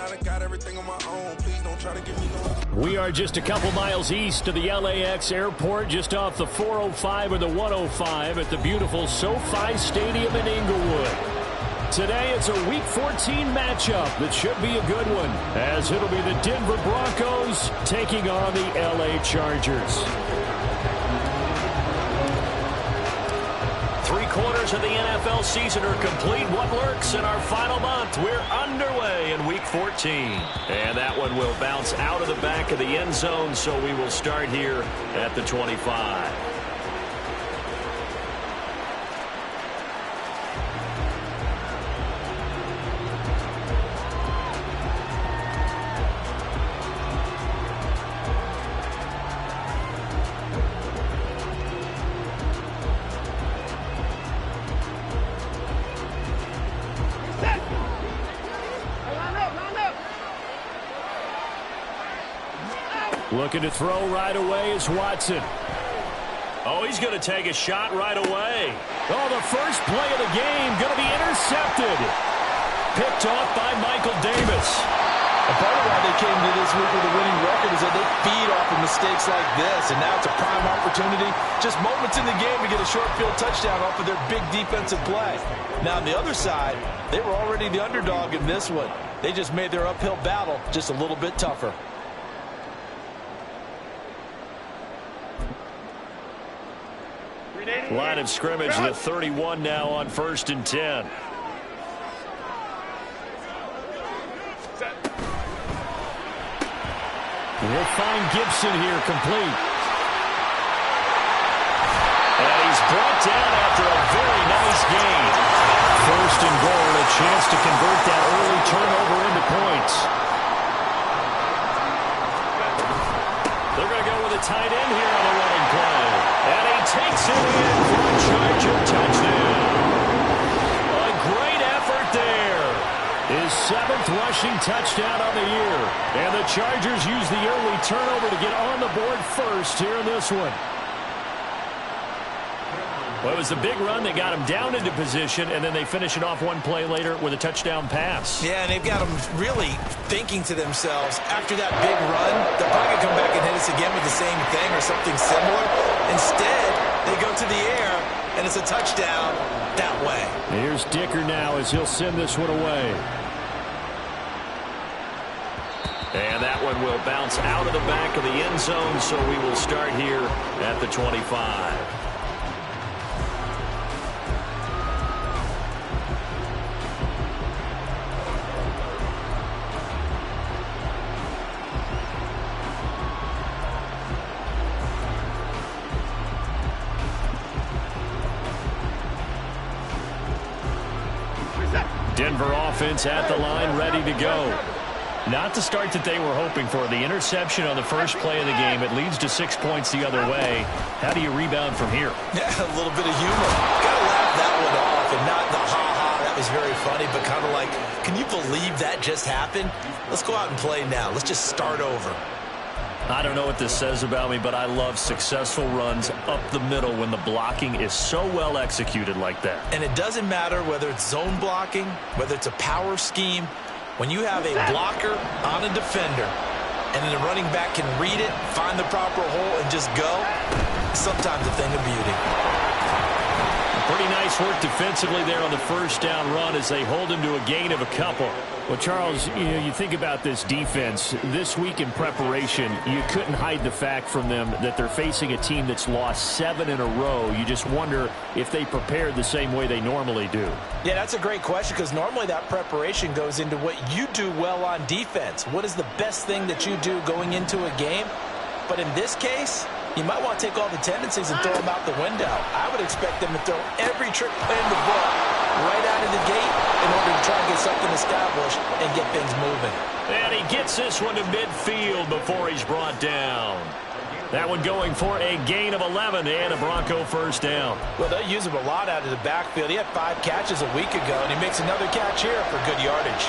I done got everything on my own. Please don't try to give me no. We are just a couple miles east of the LAX airport, just off the 405 or the 105 at the beautiful SoFi Stadium in Inglewood. Today, it's a Week 14 matchup that should be a good one, as it'll be the Denver Broncos taking on the LA Chargers. 3/4 of the NFL season are complete. What lurks in our final month? We're underway in Week 14. And that one will bounce out of the back of the end zone, so we will start here at the 25. Looking to throw right away is Watson. Oh, he's going to take a shot right away. Oh, the first play of the game going to be intercepted. Picked off by Michael Davis. A part of why they came to this week with a winning record is that they feed off of mistakes like this, and now it's a prime opportunity. Just moments in the game to get a short field touchdown off of their big defensive play. Now, on the other side, they were already the underdog in this one. They just made their uphill battle just a little bit tougher. Line of scrimmage, the 31 now on 1st and 10. We'll find Gibson here complete. And he's brought down after a very nice gain. 1st and goal, a chance to convert that early turnover into points. They're going to go with a tight end here on the running play. And he takes it in for a Charger touchdown. A great effort there. His 7th rushing touchdown on the year. And the Chargers use the early turnover to get on the board first here in this one. Well, it was a big run that got him down into position, and then they finish it off one play later with a touchdown pass. Yeah, and they've got them really thinking to themselves, after that big run, they're probably going to come back and hit us again with the same thing or something similar. Instead, they go to the air, and it's a touchdown that way. Here's Dicker now as he'll send this one away. And that one will bounce out of the back of the end zone, so we will start here at the 25. Denver offense at the line, ready to go. Not the start that they were hoping for. The interception on the first play of the game. It leads to 6 points the other way. How do you rebound from here? Yeah, a little bit of humor. Got to laugh that one off, and not the ha-ha, that was very funny, but kind of like, can you believe that just happened? Let's go out and play now. Let's just start over. I don't know what this says about me, but I love successful runs up the middle when the blocking is so well executed like that. And it doesn't matter whether it's zone blocking, whether it's a power scheme. When you have a blocker on a defender and then the running back can read it, find the proper hole, and just go, sometimes a thing of beauty. Pretty nice work defensively there on the first down run as they hold him to a gain of a couple. Well, Charles, you think about this defense. This week in preparation, you couldn't hide the fact from them that they're facing a team that's lost 7 in a row. You just wonder if they prepared the same way they normally do. Yeah, that's a great question, because normally that preparation goes into what you do well on defense. What is the best thing that you do going into a game? But in this case, you might want to take all the tendencies and throw them out the window. I would expect them to throw every trick play in the book right out of the gate in order to try and get something established and get things moving. And he gets this one to midfield before he's brought down. That one going for a gain of 11 and a Bronco first down. Well, they use him a lot out of the backfield. He had 5 catches a week ago, and he makes another catch here for good yardage.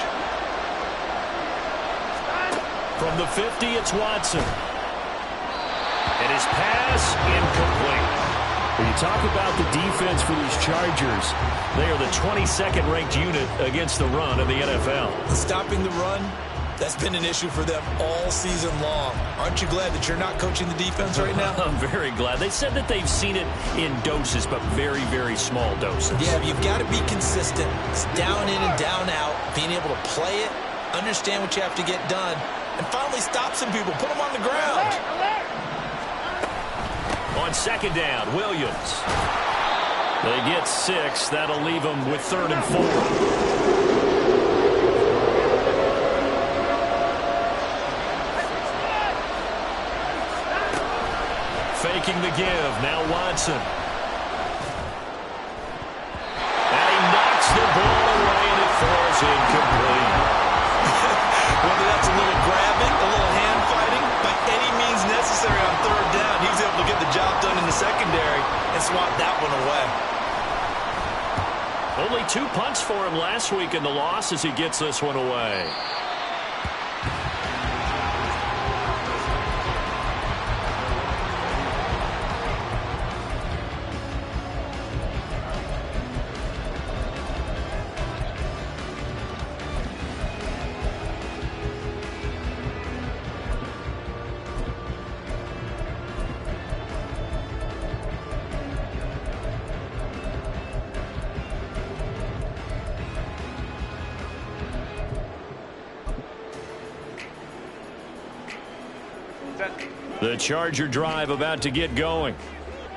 From the 50, it's Watson. And his pass incomplete. When you talk about the defense for these Chargers, they are the 22nd ranked unit against the run of the NFL. Stopping the run That's been an issue for them all season long. Aren't you glad that you're not coaching the defense right now? I'm very glad. They said that they've seen it in doses, but very, very small doses. Yeah, you've got to be consistent. It's down in and down out, being able to play it, understand what you have to get done, and finally stop some people, put them on the ground. On second down, Williams. They get 6. That'll leave them with 3rd and 4. Faking the give. Now Watson. And he knocks the ball away, and it falls incomplete. Whether that's a little grabbing, a little hand fighting, by any means necessary on 3rd down, he was able to get the job done in the secondary and swat that one away. Only 2 punts for him last week in the loss as he gets this one away. The Charger drive about to get going.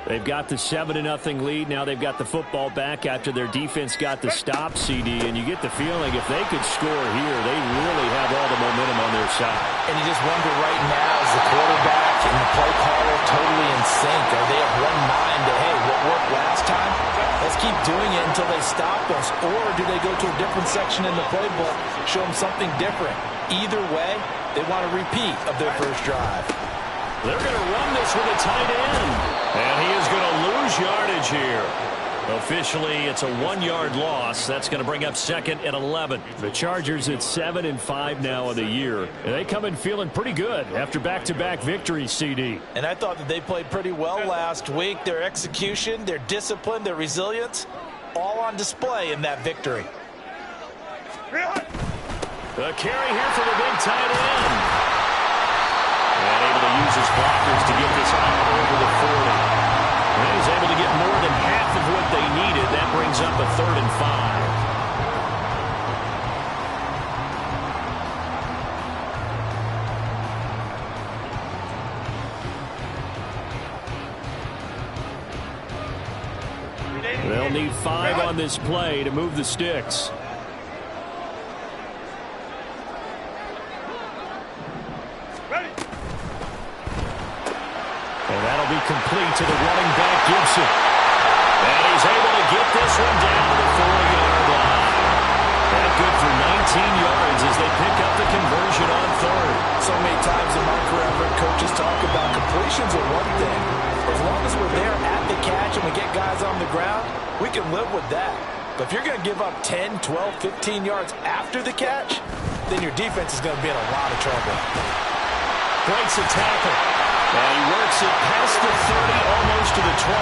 They've got the 7-0 lead. Now they've got the football back after their defense got the stop, CD. And you get the feeling if they could score here, they really have all the momentum on their side. And you just wonder right now, is the quarterback and the play caller totally in sync? Are they of one mind that, hey, what worked last time? Let's keep doing it until they stop us. Or do they go to a different section in the playbook, show them something different? Either way, they want a repeat of their first drive. They're going to run this with a tight end. And he is going to lose yardage here. Officially, it's a 1-yard loss. That's going to bring up 2nd and 11. The Chargers at 7-5 now of the year. And they come in feeling pretty good after back-to-back victories, CD. And I thought that they played pretty well last week. Their execution, their discipline, their resilience, all on display in that victory. The carry here for the big tight end. And able to use his blockers to get this out over the 40. And he's able to get more than half of what they needed. That brings up a 3rd and 5. They'll need 5 on this play to move the sticks. And that'll be complete to the running back, Gibson. And he's able to get this one down to the 4-yard line. And good for 19 yards as they pick up the conversion on 3rd. So many times in my career, I've heard coaches talk about completions are one thing. As long as we're there at the catch and we get guys on the ground, we can live with that. But if you're going to give up 10, 12, 15 yards after the catch, then your defense is going to be in a lot of trouble. Breaks a tackle. And he works it past the 30, almost to the 25.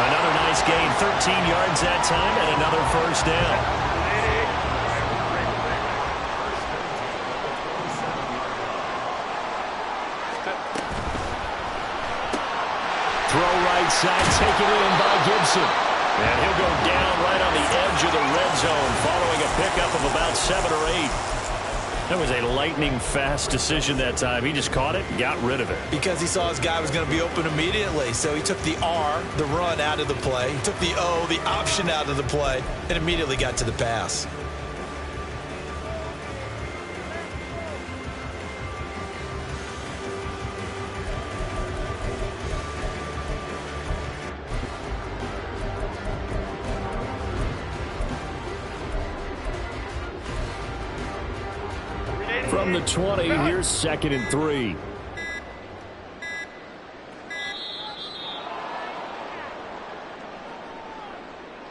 Another nice gain, 13 yards that time, and another first down. Throw right side, taken in by Gibson. And he'll go down right on the edge of the red zone, following a pickup of about 7 or 8. That was a lightning-fast decision that time. He just caught it and got rid of it. Because he saw his guy was going to be open immediately. So he took the R, the run, out of the play. He took the O, the option, out of the play, and immediately got to the pass. From the 20, here's 2nd and 3.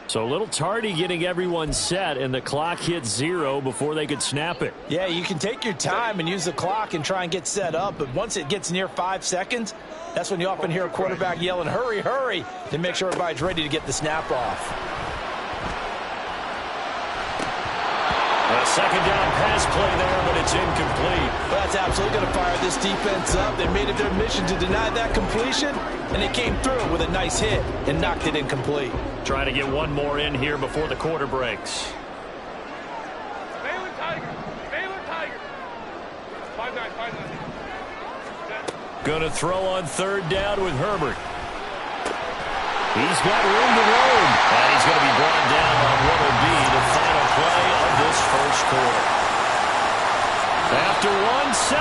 So a little tardy getting everyone set, and the clock hits 0 before they could snap it. Yeah, you can take your time and use the clock and try and get set up, but once it gets near 5 seconds, that's when you often hear a quarterback yelling, hurry, hurry, to make sure everybody's ready to get the snap off. A second down pass play there, but it's incomplete. Well, that's absolutely going to fire this defense up. They made it their mission to deny that completion, and they came through with a nice hit and knocked it incomplete. Trying to get one more in here before the quarter breaks. Baylor Tiger. Baylor Tiger. 5-9, 5-9. Going to throw on third down with Herbert. He's got room to roam. And he's going to be brought down on what will be the final play of this first quarter. After one, 7-0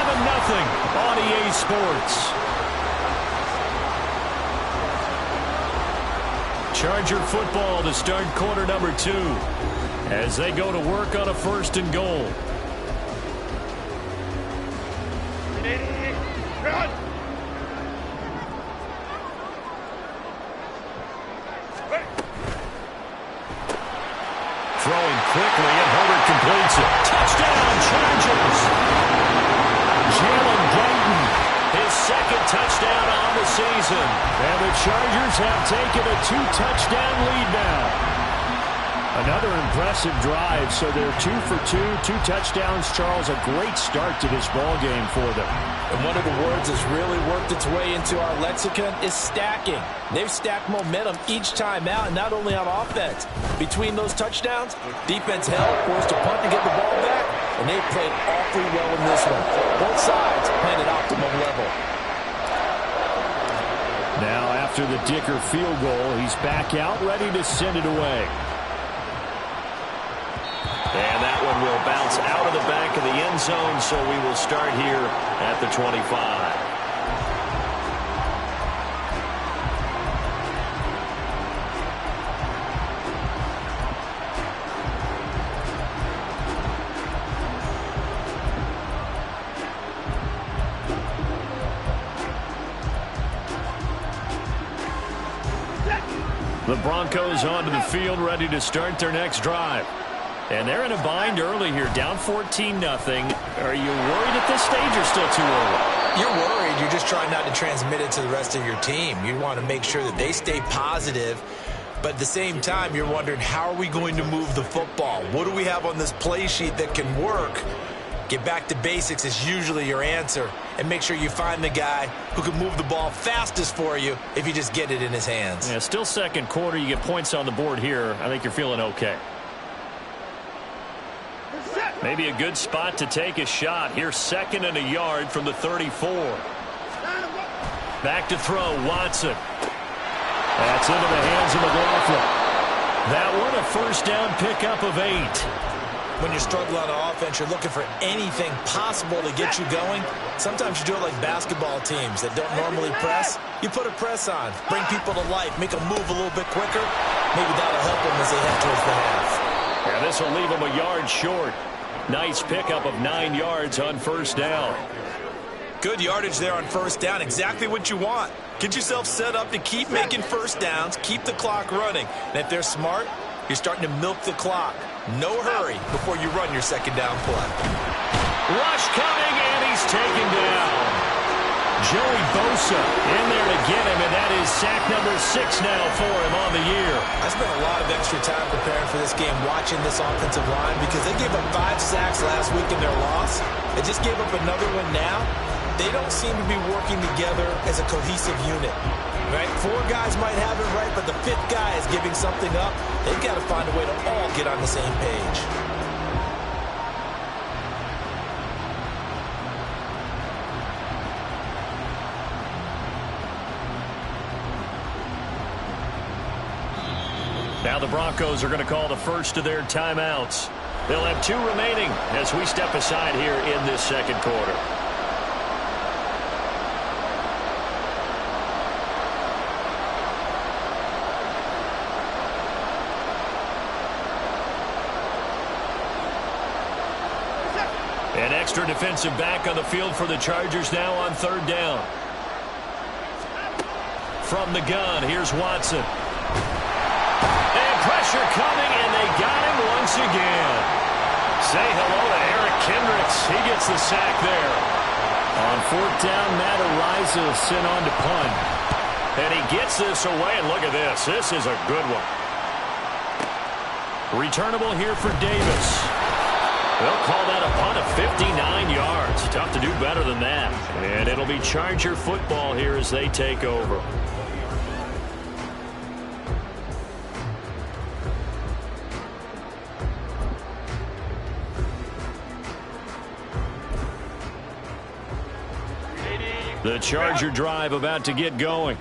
on EA Sports. Charger football to start quarter number 2 as they go to work on a first and goal. Run. Throwing quickly, and Herbert completes it. Touchdown, Chargers! Jalen Guyton, his second touchdown on the season. And the Chargers have taken a 2-touchdown lead now. Another impressive drive, so they're 2 for 2, 2 touchdowns. Charles, a great start to this ball game for them. And one of the words that's really worked its way into our lexicon is stacking. They've stacked momentum each time out, and not only on offense. Between those touchdowns, defense held, forced a punt to get the ball back, and they played awfully well in this one. Both sides playing at optimum level. Now, after the Dicker field goal, he's back out, ready to send it away. And that one will bounce out of the back of the end zone, so we will start here at the 25. The Broncos onto the field, ready to start their next drive. And they're in a bind early here, down 14-0. Are you worried at this stage or still too early? You're worried. You're just trying not to transmit it to the rest of your team. You want to make sure that they stay positive. But at the same time, you're wondering, how are we going to move the football? What do we have on this play sheet that can work? Get back to basics is usually your answer. And make sure you find the guy who can move the ball fastest for you if you just get it in his hands. Yeah, still second quarter. You get points on the board here. I think you're feeling okay. Maybe a good spot to take a shot. Here's 2nd and a yard from the 34. Back to throw, Watson. That's into the hands of McLaughlin. That one a first down pickup of 8. When you're struggling on offense, you're looking for anything possible to get you going. Sometimes you do it like basketball teams that don't normally press. You put a press on, bring people to life, make them move a little bit quicker. Maybe that'll help them as they head towards the half. Yeah, this will leave them a yard short. Nice pickup of 9 yards on first down. Good yardage there on first down. Exactly what you want. Get yourself set up to keep making first downs, keep the clock running. And if they're smart, you're starting to milk the clock. No hurry before you run your second down play. Rush coming, and he's taken down. Joey Bosa in there to get him, and that is sack number 6 now for him on the year. I spent a lot of extra time preparing for this game, watching this offensive line, because they gave up 5 sacks last week in their loss. They just gave up another one now. They don't seem to be working together as a cohesive unit. Right? 4 guys might have it right, but the 5th guy is giving something up. They've got to find a way to all get on the same page. Now the Broncos are going to call the first of their timeouts. They'll have 2 remaining as we step aside here in this second quarter. An extra defensive back on the field for the Chargers now on third down. From the gun, here's Watson. And pressure coming, and they got him once again. Say hello to Eric Kendricks. He gets the sack there. On fourth down, Matt Araiza sent on to punt. And he gets this away, and look at this. This is a good one. Returnable here for Davis. They'll call that a punt of 59 yards. Tough to do better than that. And it'll be Charger football here as they take over. The Charger drive about to get going.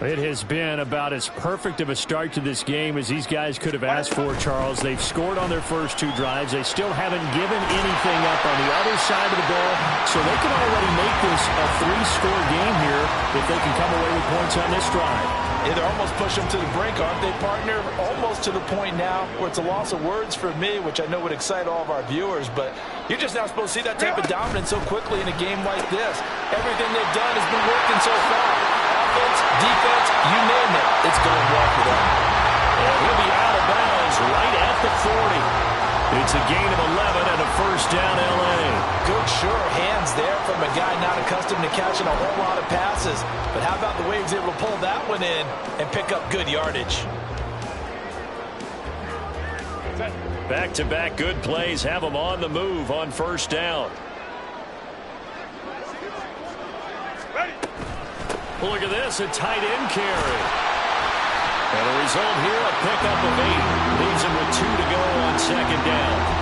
It has been about as perfect of a start to this game as these guys could have asked for, Charles. They've scored on their first two drives. They still haven't given anything up on the other side of the ball, so they can already make this a three-score game here if they can come away with points on this drive. Yeah, they're almost pushing them to the brink, aren't they, partner? Almost to the point now where it's a loss of words for me, which I know would excite all of our viewers, but you're just not supposed to see that type of dominance so quickly in a game like this. Everything they've done has been working so far. Offense, defense, you name it, it's going well for them. And he'll be out of bounds right at the 40. It's a gain of 11 and a first down, L.A. Good, sure hands there from a guy not accustomed to catching a whole lot of passes. But how about the way he was able to pull that one in and pick up good yardage? Back-to-back good plays have them on the move on first down. Well, look at this, a tight end carry. And the result here, a pickup of 8. Leaves him with 2 to go on second down.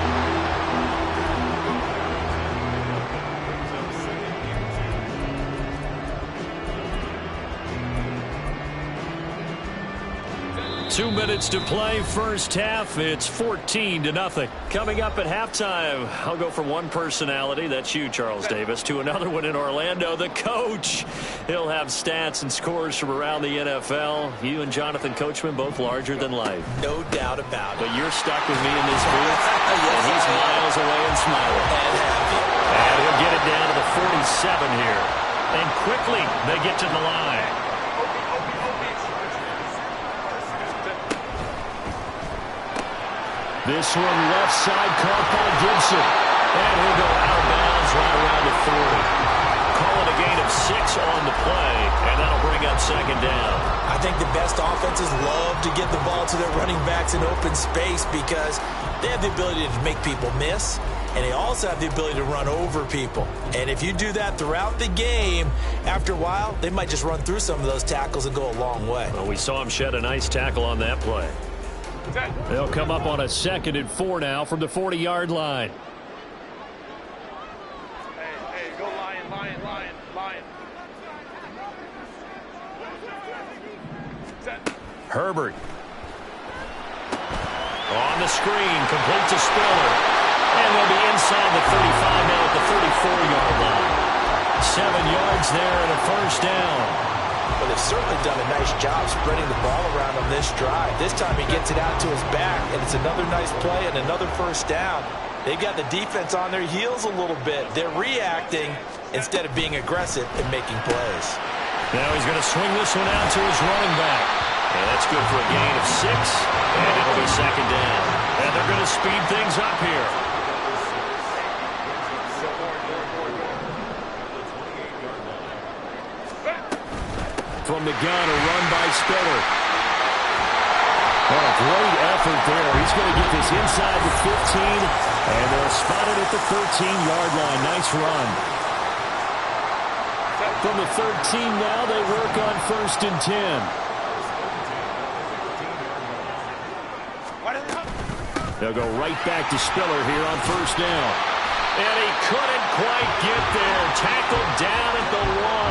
Two minutes to play, first half. It's 14-0. Coming up at halftime, I'll go from one personality, that's you, Charles Davis, to another one in Orlando, the coach. He'll have stats and scores from around the NFL. You and Jonathan Coachman, both larger than life. No doubt about it. But you're stuck with me in this booth, and he's miles away and smiling. And he'll get it down to the 47 here. And quickly, they get to the line. This one left side caught by Gibson. And he'll go out of bounds right around the 40. Call it a gain of 6 on the play, and that'll bring up second down. I think the best offenses love to get the ball to their running backs in open space because they have the ability to make people miss, and they also have the ability to run over people. And if you do that throughout the game, after a while, they might just run through some of those tackles and go a long way. Well, we saw him shed a nice tackle on that play. They'll come up on a 2nd and 4 now from the 40-yard line. Hey, go Lion. Herbert. On the screen, complete to Spiller. And they'll be inside the 35 now at the 34-yard line. 7 yards there and a first down. Well, they've certainly done a nice job spreading the ball around on this drive. This time he gets it out to his back, and it's another nice play and another first down. They've got the defense on their heels a little bit. They're reacting instead of being aggressive and making plays. Now he's going to swing this one out to his running back. And that's good for a gain of 6, and it'll be second down. And they're going to speed things up here. From the gun, a run by Spiller. Oh, great effort there. He's going to get this inside the 15, and they'll spot it at the 13-yard line. Nice run. From the 13 now, they work on 1st and 10. They'll go right back to Spiller here on 1st down. And he couldn't quite get there. Tackled down at the 1.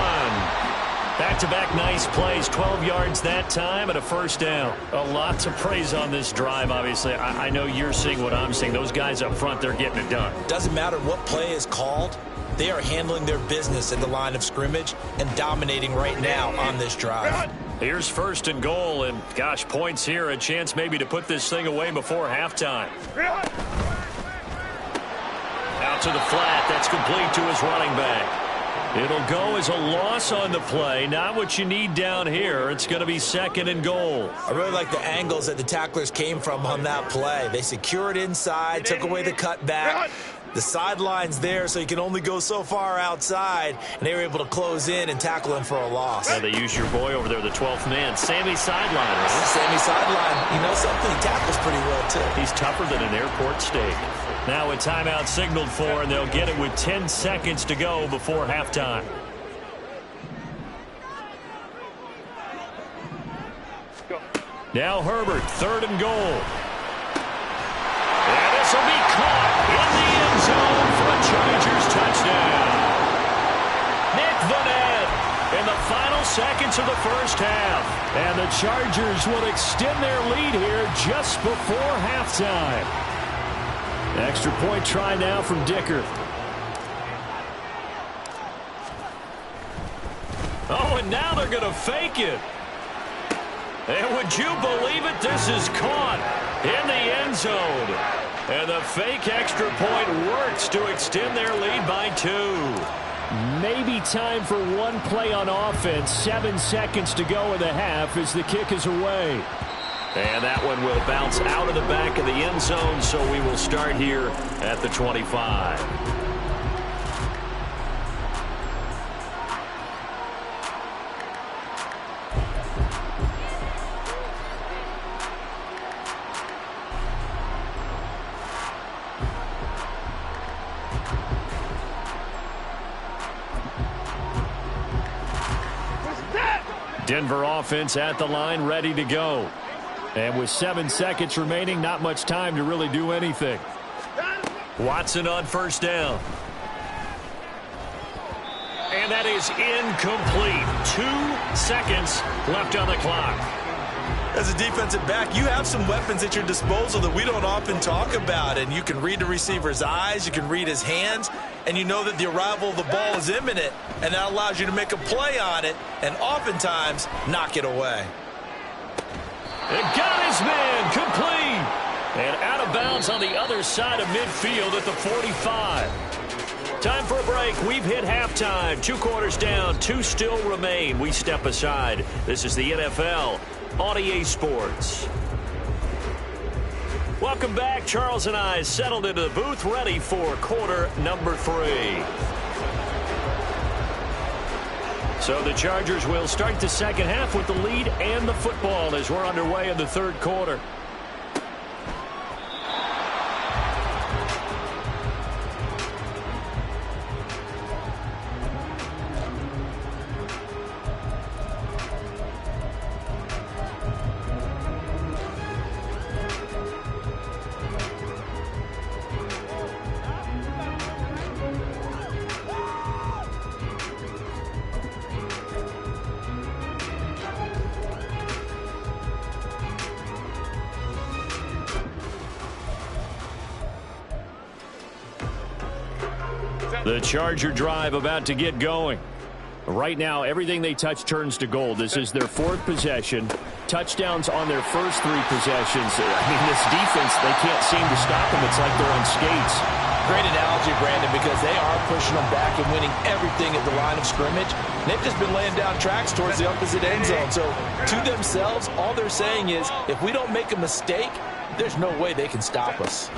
Back-to-back nice plays, 12 yards that time and a first down. A lot to praise on this drive, obviously. I know you're seeing what I'm seeing. Those guys up front, they're getting it done. Doesn't matter what play is called. They are handling their business at the line of scrimmage and dominating right now on this drive. Here's 1st and goal, and gosh, points here. A chance maybe to put this thing away before halftime. Out to the flat. That's complete to his running back. It'll go as a loss on the play. Not what you need down here. It's going to be 2nd and goal. I really like the angles that the tacklers came from on that play. They secured inside, took away the cutback. The sideline's there, so you can only go so far outside, and they were able to close in and tackle him for a loss. Yeah, they use your boy over there, the 12th man, Sammy Sideline. Right? Sammy Sideline. You know something? He tackles pretty well, too. He's tougher than an airport steak. Now a timeout signaled for, and they'll get it with 10 seconds to go before halftime. Now Herbert, 3rd and goal. And this will be caught in the end zone for a Chargers touchdown. Nick Vannett in the final seconds of the first half. And the Chargers will extend their lead here just before halftime. Extra point try now from Dicker. Oh, and now they're going to fake it. And would you believe it? This is caught in the end zone. And the fake extra point works to extend their lead by 2. Maybe time for one play on offense. 7 seconds to go in the half as the kick is away. And that one will bounce out of the back of the end zone, so we will start here at the 25. Denver offense at the line, ready to go. And with 7 seconds remaining, not much time to really do anything. Watson on first down. And that is incomplete. 2 seconds left on the clock. As a defensive back, you have some weapons at your disposal that we don't often talk about. And you can read the receiver's eyes, you can read his hands, and you know that the arrival of the ball is imminent. And that allows you to make a play on it and oftentimes knock it away. It got his man complete. And out of bounds on the other side of midfield at the 45. Time for a break. We've hit halftime. 2 quarters down. 2 still remain. We step aside. This is the NFL on EA Sports. Welcome back. Charles and I settled into the booth ready for quarter number 3. So the Chargers will start the second half with the lead and the football as we're underway in the 3rd quarter. The Charger drive about to get going. Right now, everything they touch turns to gold. This is their 4th possession. Touchdowns on their first 3 possessions. I mean, this defense, they can't seem to stop them. It's like they're on skates. Great analogy, Brandon, because they are pushing them back and winning everything at the line of scrimmage. They've just been laying down tracks towards the opposite end zone. So to themselves, all they're saying is, if we don't make a mistake, there's no way they can stop us.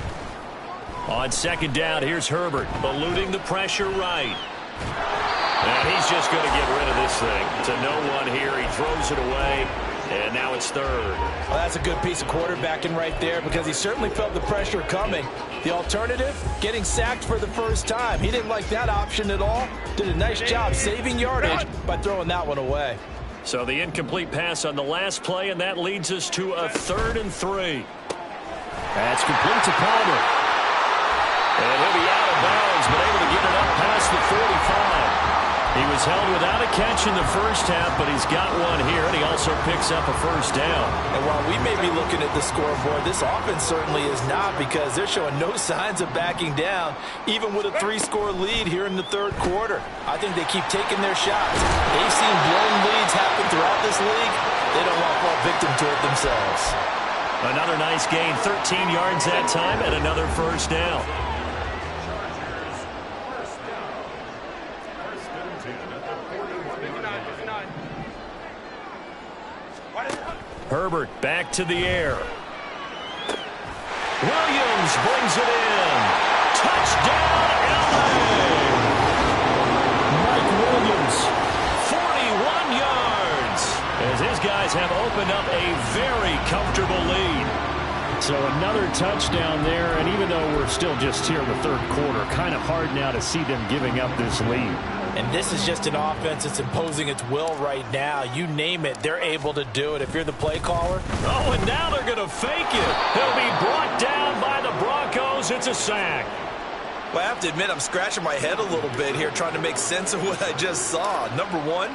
On second down, here's Herbert, eluding the pressure right. And he's just going to get rid of this thing. To no one here. He throws it away, and now it's 3rd. Well, that's a good piece of quarterbacking right there because he certainly felt the pressure coming. The alternative, getting sacked for the first time. He didn't like that option at all. Did a nice job saving yardage by throwing that one away. So the incomplete pass on the last play, and that leads us to a 3rd and 3. That's complete to Palmer. And he'll be out of bounds, but able to get it up past the 45. He was held without a catch in the first half, but he's got one here, and he also picks up a first down. And while we may be looking at the scoreboard, this offense certainly is not because they're showing no signs of backing down, even with a 3-score lead here in the 3rd quarter. I think they keep taking their shots. They've seen blown leads happen throughout this league. They don't want to fall victim to it themselves. Another nice gain, 13 yards that time, and another first down. Herbert back to the air. Williams brings it in. Touchdown, LA! Mike Williams, 41 yards, as his guys have opened up a very comfortable lead. So another touchdown there, and even though we're still just here in the third quarter, kind of hard now to see them giving up this lead. And this is just an offense that's imposing its will right now. You name it, they're able to do it. If you're the play caller. Oh, and now they're going to fake it. He'll be brought down by the Broncos. It's a sack. Well, I have to admit, I'm scratching my head a little bit here trying to make sense of what I just saw. Number one,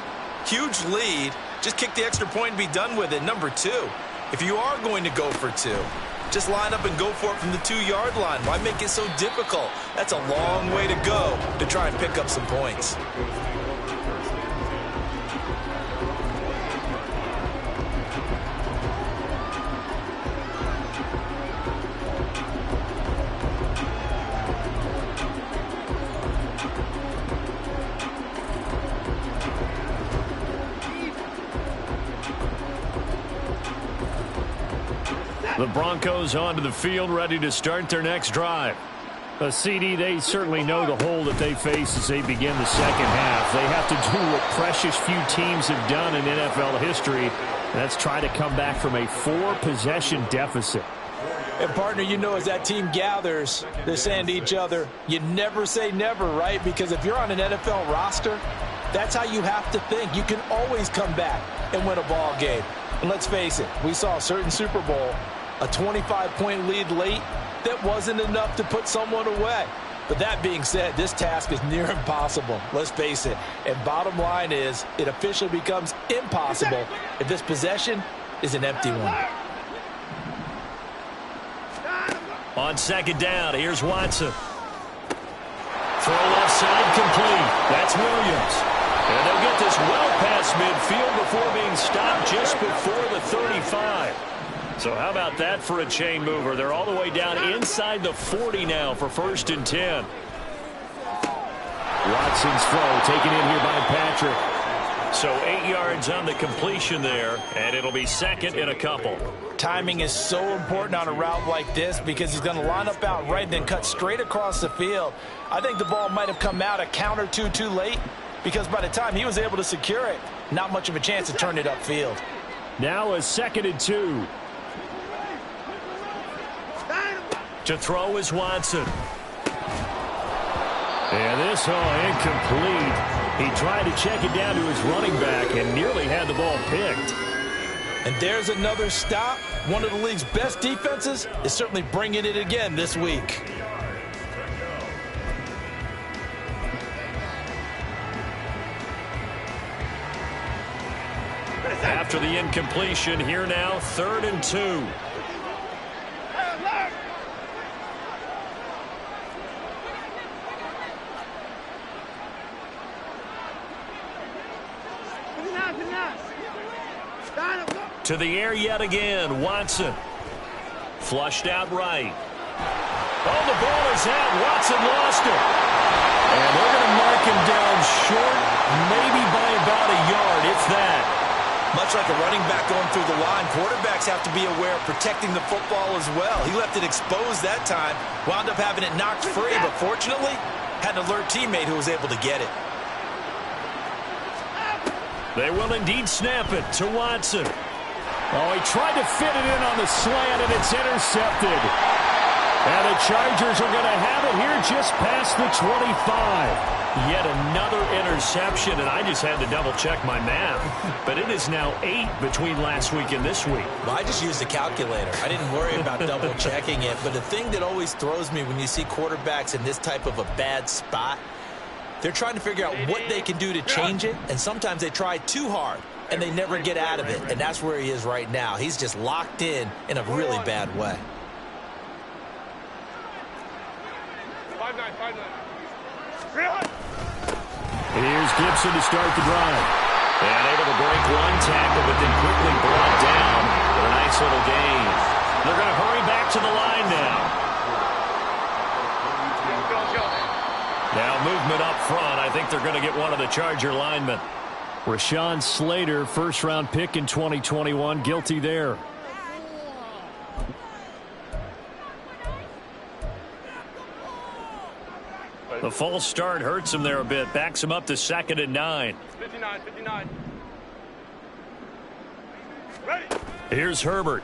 huge lead. Just kick the extra point and be done with it. Number two, if you are going to go for two, just line up and go for it from the 2-yard line. Why make it so difficult? That's a long way to go to try and pick up some points. The Broncos onto the field, ready to start their next drive. A CD, they certainly know the hole that they face as they begin the second half. They have to do what precious few teams have done in NFL history. That's try to come back from a 4-possession deficit. And, partner, you know, as that team gathers, they're saying to each other, you never say never, right? Because if you're on an NFL roster, that's how you have to think. You can always come back and win a ball game. And let's face it, we saw a certain Super Bowl, a 25-point lead late, that wasn't enough to put someone away. But that being said, this task is near impossible. Let's face it. And bottom line is, it officially becomes impossible if this possession is an empty one. On second down, here's Watson. Throw left side complete. That's Williams. And they'll get this well past midfield before being stopped just before the 35. So how about that for a chain mover? They're all the way down inside the 40 now for 1st and 10. Watson's throw taken in here by Patrick. So 8 yards on the completion there, and it'll be second and a couple. Timing is so important on a route like this because he's going to line up out right and then cut straight across the field. I think the ball might have come out a count or two too late because by the time he was able to secure it, not much of a chance to turn it upfield. Now a 2nd and 2. To throw is Watson. And this, incomplete. He tried to check it down to his running back and nearly had the ball picked. And there's another stop. One of the league's best defenses is certainly bringing it again this week. After the incompletion, here now, 3rd and 2. To the air yet again, Watson. Flushed out right. Oh, the ball is out. Watson lost it. And they're going to mark him down short, maybe by about a yard, if that. Much like a running back going through the line, quarterbacks have to be aware of protecting the football as well. He left it exposed that time, wound up having it knocked free, but fortunately, had an alert teammate who was able to get it. They will indeed snap it to Watson. Oh, he tried to fit it in on the slant, and it's intercepted. And the Chargers are going to have it here just past the 25. Yet another interception, and I just had to double-check my math. But it is now 8 between last week and this week. Well, I just used a calculator. I didn't worry about double-checking it. But the thing that always throws me when you see quarterbacks in this type of a bad spot, they're trying to figure out what they can do to change it, and sometimes they try too hard, and they never get out of it. And that's where he is right now. He's just locked in a really bad way. 5-9. Here's Gibson to start the drive. And able to break one tackle, but then quickly brought down for a nice little gain. They're going to hurry back to the line now. Now movement up front. I think they're going to get one of the Charger linemen. Rashawn Slater, first-round pick in 2021, guilty there. The false start hurts him there a bit. Backs him up to 2nd and 9. 59. Ready. Here's Herbert.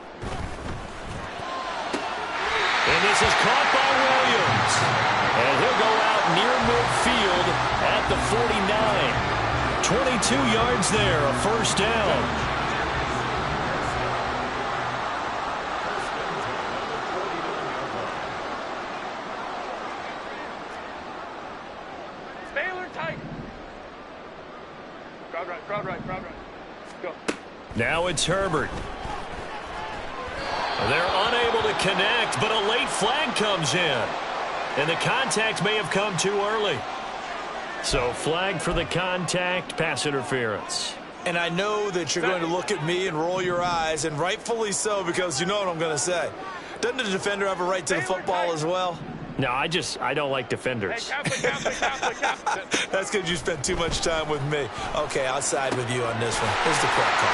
And this is caught by Williams. And he'll go out near midfield at the 49. 22 yards there, a first down. Crowd right. Go. Now it's Herbert. They're unable to connect, but a late flag comes in. And the contact may have come too early. So flag for the contact, pass interference. And I know that you're going to look at me and roll your eyes, and rightfully so, because you know what I'm going to say. Doesn't the defender have a right to the football as well? No, I don't like defenders. Hey, Catholic. That's because you spent too much time with me. Okay, I'll side with you on this one. Here's the correct call.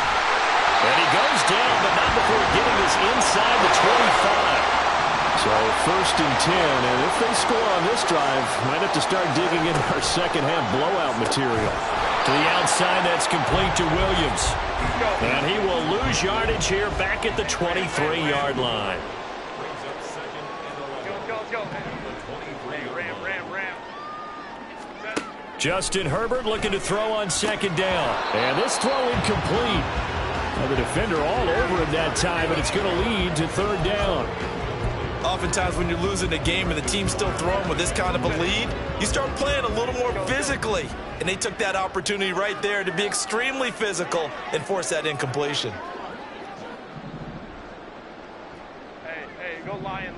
And he goes down, but not before getting this inside the 25. So 1st and 10, and if they score on this drive, might have to start digging into our second-half blowout material. To the outside, that's complete to Williams. And he will lose yardage here back at the 23-yard line. Go. Ram. Justin Herbert looking to throw on 2nd down. And this throw incomplete. Well, the defender all over him that time, but it's going to lead to 3rd down. Oftentimes when you're losing a game and the team's still throwing with this kind of a lead, you start playing a little more physically. And they took that opportunity right there to be extremely physical and force that incompletion. Hey, go Lion.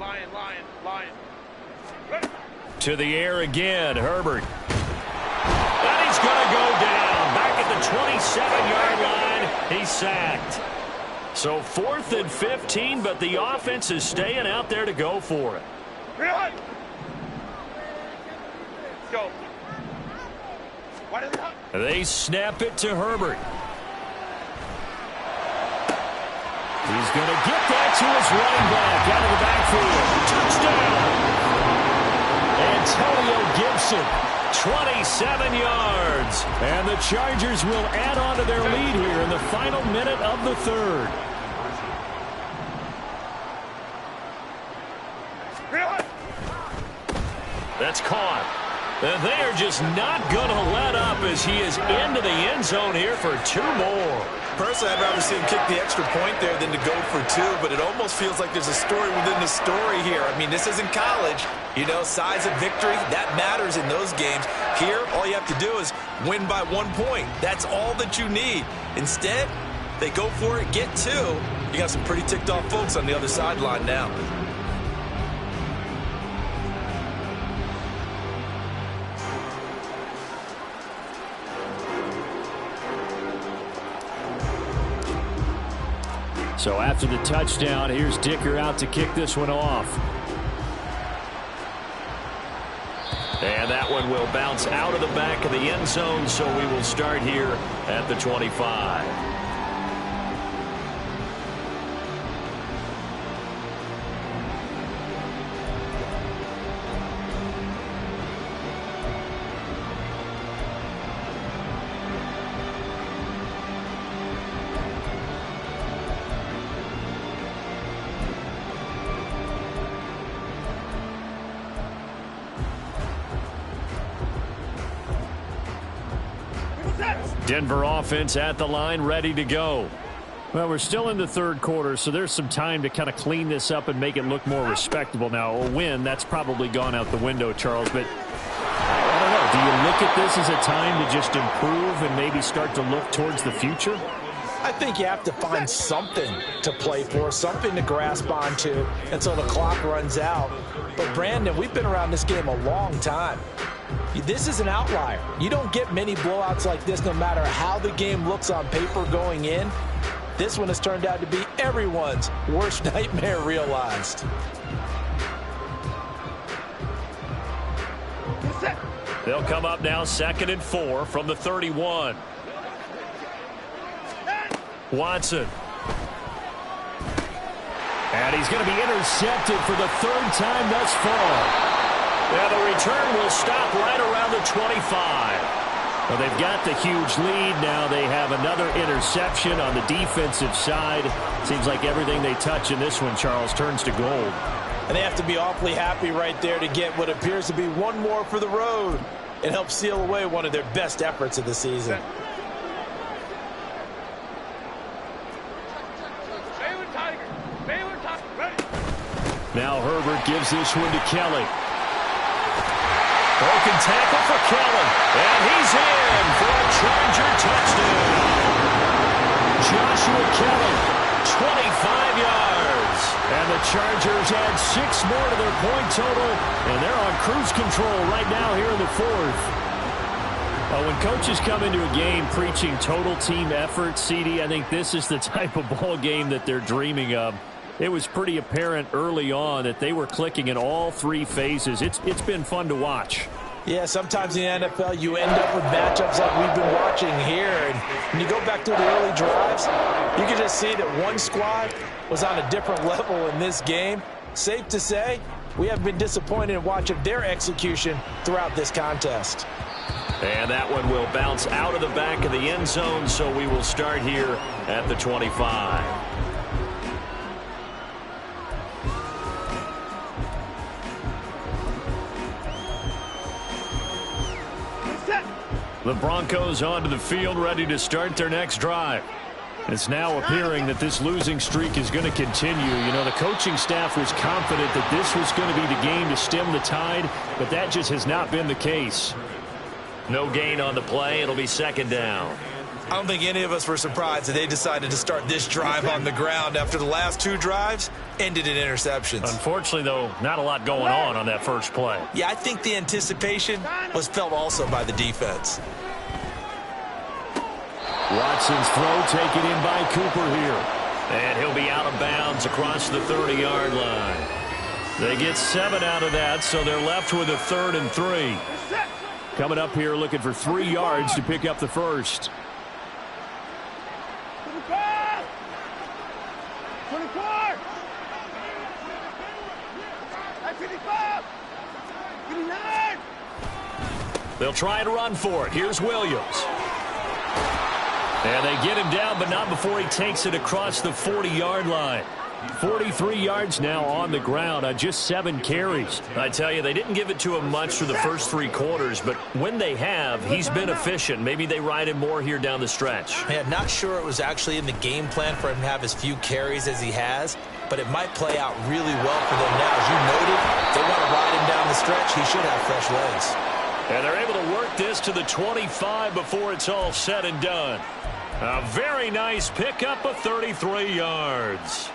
To the air again, Herbert. And he's going to go down. Back at the 27-yard line, he's sacked. So 4th and 15, but the offense is staying out there to go for it. Let's go. They snap it to Herbert. He's going to get that to his running back out of the backfield. Touchdown! Antonio Gibson, 27 yards. And the Chargers will add on to their lead here in the final minute of the 3rd. That's caught. And they are just not going to let up as he is into the end zone here for 2 more. Personally, I'd rather see him kick the extra point there than to go for 2, but it almost feels like there's a story within the story here. I mean, this isn't college. You know, size of victory, that matters in those games. Here, all you have to do is win by 1 point. That's all that you need. Instead, they go for it, get 2. You got some pretty ticked off folks on the other sideline now. So after the touchdown, here's Dicker out to kick this one off. And that one will bounce out of the back of the end zone, so we will start here at the 25. Denver offense at the line, ready to go. Well, we're still in the 3rd quarter, so there's some time to kind of clean this up and make it look more respectable. Now, a win, that's probably gone out the window, Charles, but I don't know. Do you look at this as a time to just improve and maybe start to look towards the future? I think you have to find something to play for, something to grasp onto until the clock runs out. But, Brandon, we've been around this game a long time. This is an outlier. You don't get many blowouts like this no matter how the game looks on paper going in. This one has turned out to be everyone's worst nightmare realized. They'll come up now 2nd and 4 from the 31. Watson. And he's going to be intercepted for the 3rd time thus far. Now the return will stop right around the 25. Well, they've got the huge lead. Now they have another interception on the defensive side. Seems like everything they touch in this one, Charles, turns to gold. And they have to be awfully happy right there to get what appears to be one more for the road and help seal away one of their best efforts of the season. Now Herbert gives this one to Kelly. Broken tackle for Kelly. And he's in for a Charger touchdown. Joshua Kelly, 25 yards. And the Chargers add 6 more to their point total. And they're on cruise control right now here in the 4th. When coaches come into a game preaching total team effort, CD, I think this is the type of ball game that they're dreaming of. It was pretty apparent early on that they were clicking in all 3 phases. It's been fun to watch. Yeah, sometimes in the NFL you end up with matchups like we've been watching here. And when you go back to the early drives, you can just see that one squad was on a different level in this game. Safe to say, we have been disappointed in watching their execution throughout this contest. And that one will bounce out of the back of the end zone, so we will start here at the 25. The Broncos onto the field, ready to start their next drive. It's now appearing that this losing streak is going to continue. You know, the coaching staff was confident that this was going to be the game to stem the tide, but that just has not been the case. No gain on the play. It'll be second down. I don't think any of us were surprised that they decided to start this drive on the ground after the last 2 drives ended in interceptions. Unfortunately, though, not a lot going on that first play. Yeah, I think the anticipation was felt also by the defense. Watson's throw taken in by Cooper here. And he'll be out of bounds across the 30-yard line. They get 7 out of that, so they're left with a 3rd and 3. Coming up here looking for 3 yards to pick up the first. 24! 55! 59! They'll try to run for it. Here's Williams. And they get him down, but not before he takes it across the 40-yard line. 43 yards now on the ground on just 7 carries. I tell you, they didn't give it to him much for the first 3 quarters, but when they have, he's been efficient. Maybe they ride him more here down the stretch. Yeah, not sure it was actually in the game plan for him to have as few carries as he has, but it might play out really well for them now. As you noted, they want to ride him down the stretch. He should have fresh legs. And they're able to work this to the 25 before it's all said and done. A very nice pickup of 33 yards.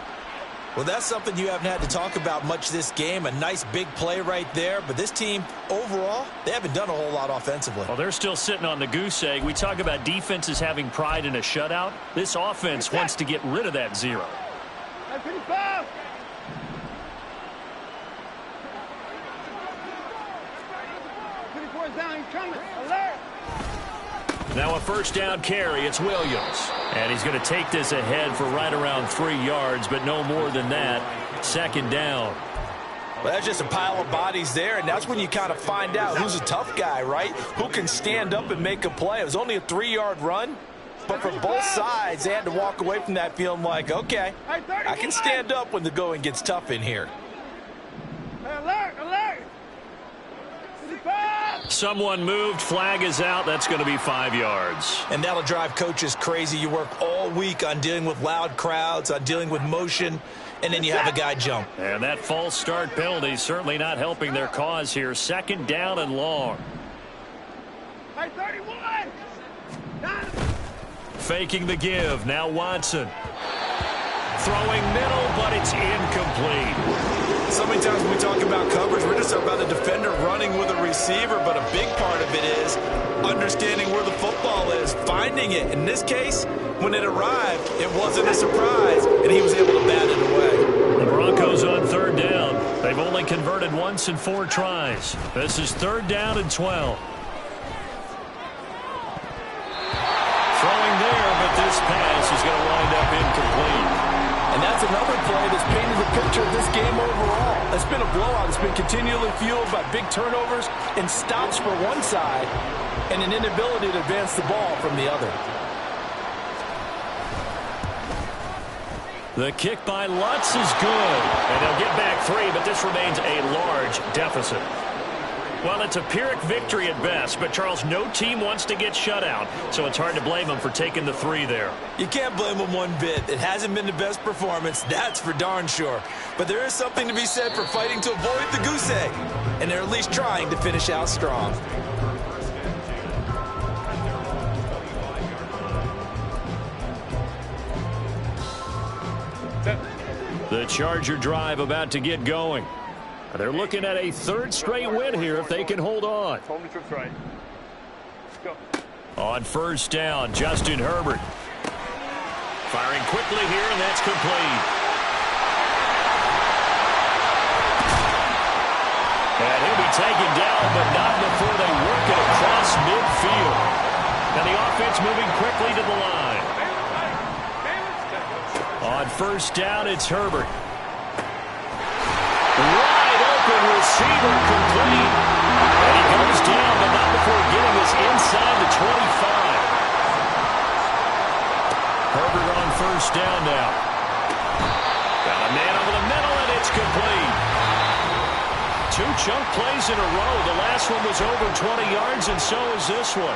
Well, that's something you haven't had to talk about much this game. A nice big play right there. But this team, overall, they haven't done a whole lot offensively. Well, they're still sitting on the goose egg. We talk about defenses having pride in a shutout. This offense wants to get rid of that 0. 55! Down, he's coming. Alert! Now a first down carry. It's Williams. And he's going to take this ahead for right around 3 yards, but no more than that. Second down. Well, that's just a pile of bodies there, and that's when you kind of find out who's a tough guy, right? Who can stand up and make a play. It was only a 3-yard run, but for both sides, they had to walk away from that feeling like, okay, I can stand up when the going gets tough in here. Alert! Alert! Someone moved. Flag is out. That's going to be 5 yards. And that'll drive coaches crazy. You work all week on dealing with loud crowds, on dealing with motion, and then you have a guy jump. And that false start penalty certainly not helping their cause here. Second down and long. 31! Faking the give. Now Watson. Throwing middle, but it's incomplete. So many times when we talk about coverage, we're just about a defender running with a receiver, but a big part of it is understanding where the football is, finding it. In this case, when it arrived, it wasn't a surprise, and he was able to bat it away. The Broncos on third down. They've only converted once in 4 tries. This is 3rd down and 12. Throwing there, but this pass is going to wind up incomplete. And that's another play that's painted the picture of this game overall. It's been a blowout. It's been continually fueled by big turnovers and stops for one side and an inability to advance the ball from the other. The kick by Lutz is good. And they'll get back 3, but this remains a large deficit. Well, it's a Pyrrhic victory at best, but Charles, no team wants to get shut out, so it's hard to blame them for taking the 3 there. You can't blame them one bit. It hasn't been the best performance, that's for darn sure. But there is something to be said for fighting to avoid the goose egg, and they're at least trying to finish out strong. The Charger drive about to get going. They're looking at a 3rd straight win here if they can hold on. Hold the trips right. Let's go. On 1st down, Justin Herbert. Firing quickly here, and that's complete. And he'll be taken down, but not before they work it across midfield. And the offense moving quickly to the line. On 1st down, it's Herbert. Wide open receiver complete. And he goes down, but not before getting this inside the 25. Herbert on 1st down now. Got a man over the middle, and it's complete. 2 chunk plays in a row. The last one was over 20 yards, and so is this one.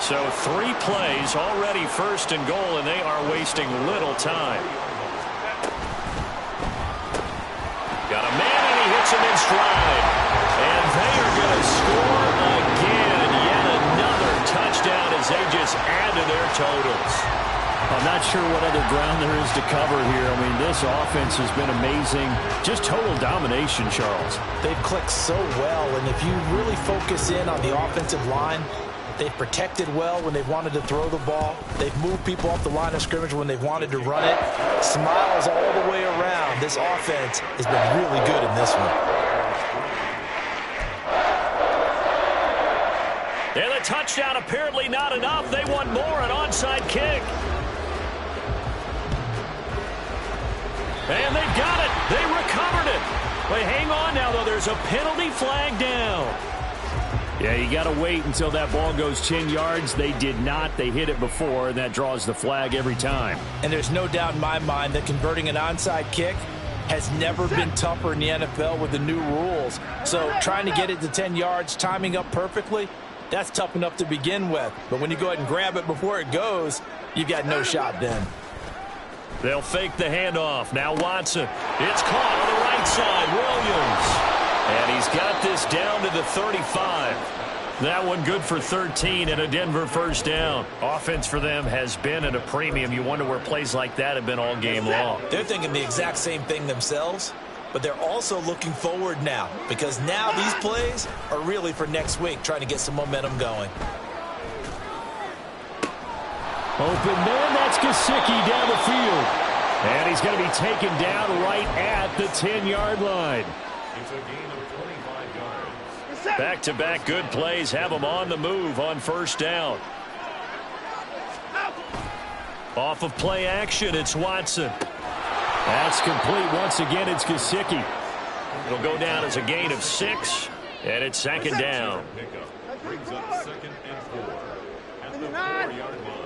So 3 plays, already 1st and goal, and they are wasting little time. Got a man, and he hits him in stride. And they are going to score again. Yet another touchdown as they just add to their totals. I'm not sure what other ground there is to cover here. I mean, this offense has been amazing. Just total domination, Charles. They've clicked so well, and if you really focus in on the offensive line, they've protected well when they've wanted to throw the ball. They've moved people off the line of scrimmage when they've wanted to run it. Smiles all the way around. This offense has been really good in this one. And the touchdown apparently not enough. They want more, an onside kick. And they've got it. They recovered it. But hang on now, though. There's a penalty flag down. Yeah, you got to wait until that ball goes 10 yards. They did not. They hit it before, and that draws the flag every time. And there's no doubt in my mind that converting an onside kick has never been tougher in the NFL with the new rules. So trying to get it to 10 yards, timing up perfectly, that's tough enough to begin with. But when you go ahead and grab it before it goes, you got no shot then. They'll fake the handoff. Now Watson. It's caught on the right side. Williams. And he's got this down to the 35. That one good for 13 and a Denver 1st down. Offense for them has been at a premium. You wonder where plays like that have been all game long. They're thinking the exact same thing themselves, but they're also looking forward now because now these plays are really for next week, trying to get some momentum going. Open man, that's Gesicki down the field. And he's going to be taken down right at the 10-yard line. It's a gain of 25 yards. Back-to-back good plays have them on the move on 1st down. Off of play action, it's Watson. That's complete. Once again, it's Gesicki. It'll go down as a gain of 6, and it's 2nd down. Brings up 2nd and 4 at the 4-yard line.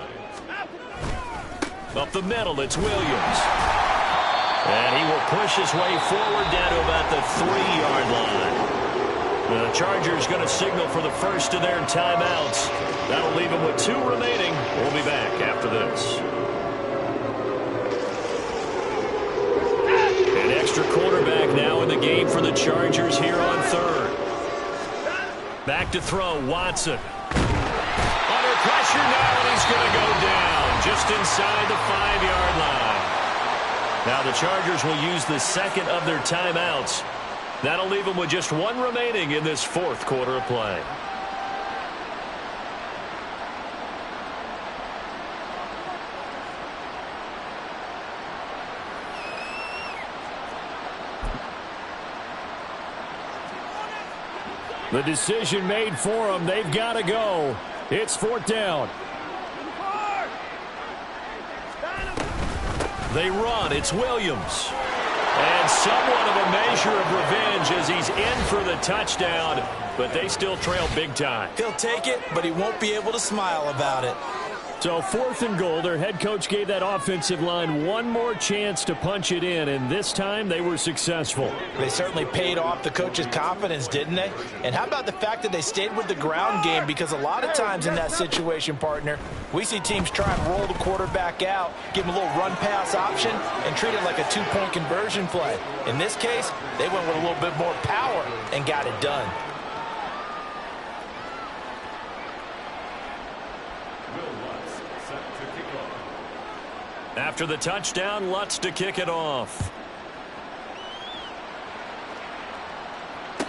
Up the middle, it's Williams. And he will push his way forward down to about the 3-yard line. The Chargers going to signal for the first of their timeouts. That'll leave them with 2 remaining. We'll be back after this. An extra quarterback now in the game for the Chargers here on 3rd. Back to throw, Watson. Under pressure now, and he's going to go down just inside the 5-yard line. Now the Chargers will use the 2nd of their timeouts. That'll leave them with just 1 remaining in this 4th quarter of play. The decision made for them. They've got to go. It's 4th down. They run. It's Williams. And somewhat of a measure of revenge as he's in for the touchdown, but they still trail big time. He'll take it, but he won't be able to smile about it. So 4th and goal. Their head coach gave that offensive line one more chance to punch it in, and this time they were successful. They certainly paid off the coach's confidence, didn't they? And how about the fact that they stayed with the ground game? Because a lot of times in that situation, partner, we see teams try and roll the quarterback out, give him a little run-pass option, and treat it like a two-point conversion play. In this case, they went with a little bit more power and got it done. After the touchdown, Lutz to kick it off.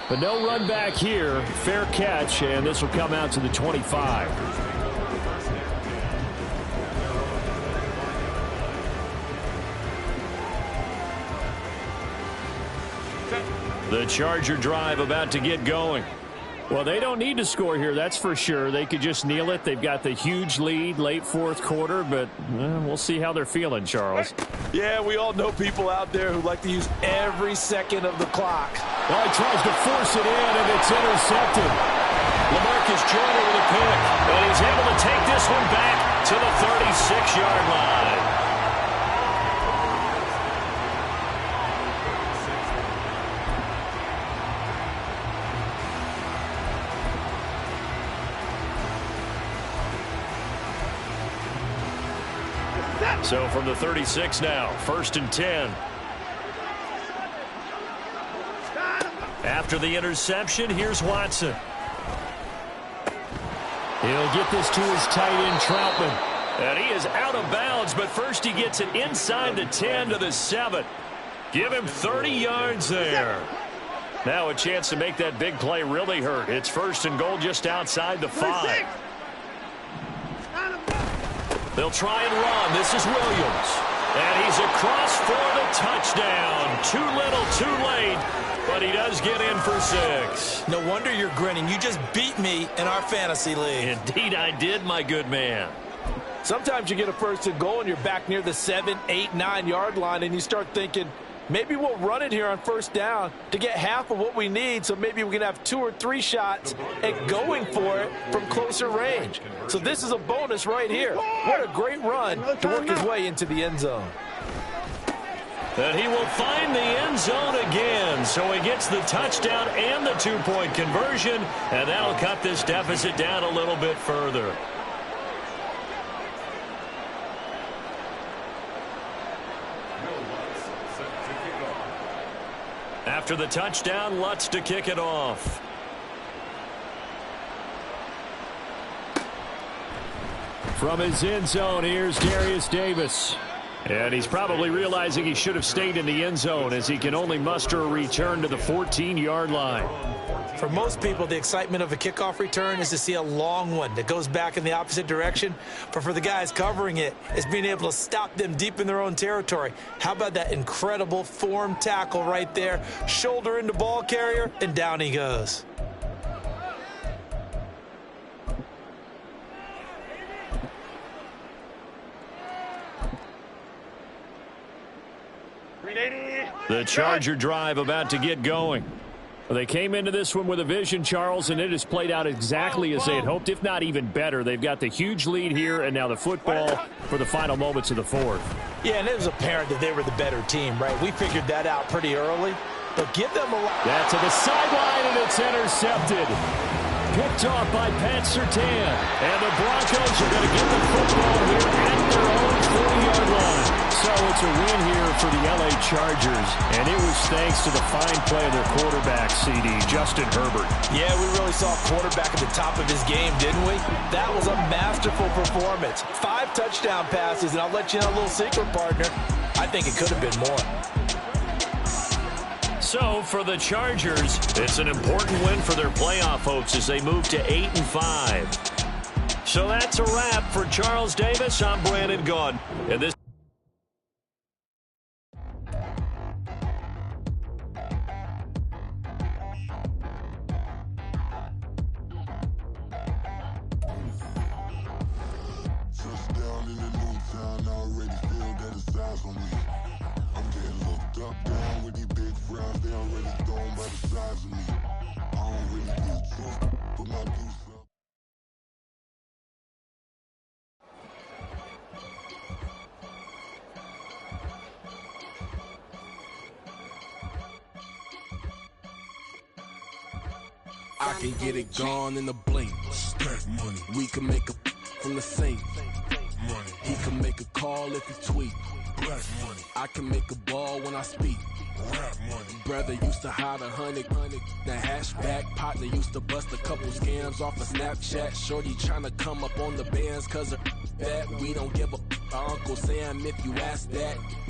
But no run back here. Fair catch, and this will come out to the 25. The Charger drive about to get going. Well, they don't need to score here, that's for sure. They could just kneel it. They've got the huge lead late 4th quarter, but we'll see how they're feeling, Charles. Yeah, we all know people out there who like to use every second of the clock. Well, he tries to force it in, and it's intercepted. LaMarcus Joyner with a pick, and he's able to take this one back to the 36-yard line. So from the 36 now, 1st and 10. After the interception, here's Watson. He'll get this to his tight end, Troutman. And he is out of bounds, but first he gets it inside the 10 to the 7. Give him 30 yards there. Now a chance to make that big play really hurt. It's 1st and goal just outside the 5. They'll try and run. This is Williams. And he's across for the touchdown. Too little, too late. But he does get in for 6. No wonder you're grinning. You just beat me in our fantasy league. Indeed I did, my good man. Sometimes you get a 1st and goal and you're back near the 7, 8, 9-yard line and you start thinking, maybe we'll run it here on 1st down to get half of what we need, so maybe we can have 2 or 3 shots at going for it from closer range. So this is a bonus right here. What a great run to work his way into the end zone. And he will find the end zone again. So he gets the touchdown and the 2-point conversion, and that'll cut this deficit down a little bit further. After the touchdown, Lutz to kick it off. From his end zone, here's Darius Davis. And he's probably realizing he should have stayed in the end zone as he can only muster a return to the 14-yard line. For most people, the excitement of a kickoff return is to see a long one that goes back in the opposite direction. But for the guys covering it, it's being able to stop them deep in their own territory. How about that incredible form tackle right there? Shoulder into ball carrier, and down he goes. The Charger drive about to get going. Well, they came into this one with a vision, Charles, and it has played out exactly as they had hoped, if not even better. They've got the huge lead here, and now the football for the final moments of the 4th. Yeah, and it was apparent that they were the better team, right? We figured that out pretty early, but give them a lot. That to the sideline, and it's intercepted. Picked off by Pat Surtain. And the Broncos are going to get the football here at their own 40-yard line. So it's a win here for the L.A. Chargers. And it was thanks to the fine play of their quarterback, CD, Justin Herbert. Yeah, we really saw a quarterback at the top of his game, didn't we? That was a masterful performance. 5 touchdown passes, and I'll let you know a little secret, partner. I think it could have been more. So for the Chargers, it's an important win for their playoff hopes as they move to 8-5. So that's a wrap for Charles Davis. I'm Brandon Gaudin. And this I can get it gone in a blink. Stack money. We can make a from the sink. Money. He can make a call if he tweet. Black money. I can make a ball when I speak. Rap money. Brother used to hide 100. The hashback partner used to bust a couple scams off of Snapchat. Shorty tryna come up on the bands cause of that. We don't give a Uncle Sam if you ask that.